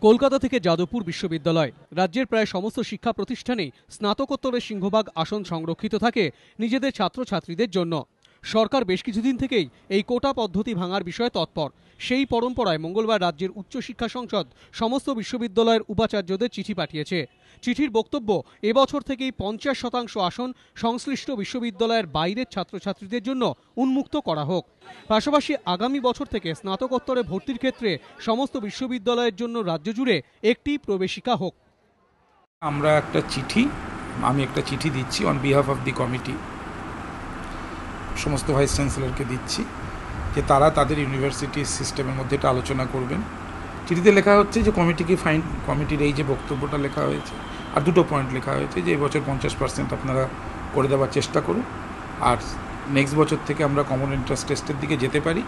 কলকাতা থেকে যাদবপুর বিশ্ববিদ্যালয়। রাজ্যের প্রায় সমস্ত শিক্ষা প্রতিষ্ঠানেই স্নাতকোত্তরের সিংহভাগ আসন সংরক্ষিত থাকে নিজেদের ছাত্রছাত্রীদের জন্য। সরকার বেশ কিছুদিন থেকেই এই কোটা পদ্ধতি ভাঙার বিষয়ে তৎপর। সেই পরম্পরায় মঙ্গলবার রাজ্যের উচ্চশিক্ষা সংসদ সমস্ত বিশ্ববিদ্যালয়ের উপাচার্যদের চিঠি পাঠিয়েছে। চিঠির বক্তব্য, এবছর থেকেই 50% আসন সংশ্লিষ্ট বিশ্ববিদ্যালয়ের বাইরের ছাত্রছাত্রীদের জন্য উন্মুক্ত করা হোক। পাশাপাশি আগামী বছর থেকে স্নাতকোত্তরে ভর্তির ক্ষেত্রে সমস্ত বিশ্ববিদ্যালয়ের জন্য রাজ্য জুড়ে একটি প্রবেশিকা হোক। আমি একটা চিঠি দিচ্ছি on behalf of the committee, সমস্ত ভাইস চ্যান্সেলরকে দিচ্ছি যে তারা তাদের ইউনিভার্সিটি সিস্টেমের মধ্যে এটা আলোচনা করবেন। চিঠিতে লেখা হচ্ছে যে কমিটির এই যে বক্তব্যটা লেখা হয়েছে আর দুটো পয়েন্ট লেখা হয়েছে যে এবছর 50% আপনারা করে দেওয়ার চেষ্টা করুন, আর নেক্সট বছর থেকে আমরা কমন এন্ট্রান্স টেস্টের দিকে যেতে পারি।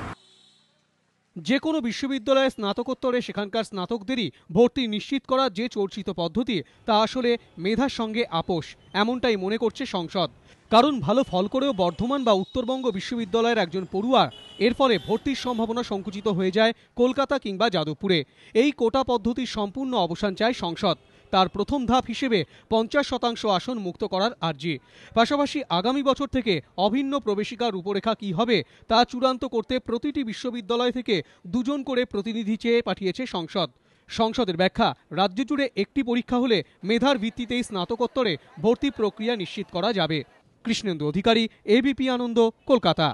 যে কোনো বিশ্ববিদ্যালয়ে স্নাতকোত্তরে সেখানকার স্নাতকদেরই ভর্তি নিশ্চিত করা যে চর্চিত পদ্ধতি, তা আসলে মেধার সঙ্গে আপোষ, এমনটাই মনে করছে সংসদ। কারণ ভালো ফল করেও বর্ধমান বা উত্তরবঙ্গ বিশ্ববিদ্যালয়ের একজন পড়ুয়া এর ফলে ভর্তির সম্ভাবনা সংকুচিত হয়ে যায় কলকাতা কিংবা যাদবপুরে। এই কোটা পদ্ধতির সম্পূর্ণ অবসান চায় সংসদ। তার প্রথম ধাপ হিসেবে 50% আসন মুক্ত করার আর্জি। পাশাপাশি আগামী বছর থেকে অভিন্ন প্রবেশিকার রূপরেখা কী হবে তা চূড়ান্ত করতে প্রতিটি বিশ্ববিদ্যালয় থেকে 2 জন করে প্রতিনিধি চেয়ে পাঠিয়েছে সংসদ। সংসদের ব্যাখ্যা, রাজ্য জুড়ে একটি পরীক্ষা হলে মেধার ভিত্তিতেই স্নাতকোত্তরে ভর্তি প্রক্রিয়া নিশ্চিত করা যাবে। কৃষ্ণেন্দু অধিকারী, এবিপি আনন্দ, কলকাতা।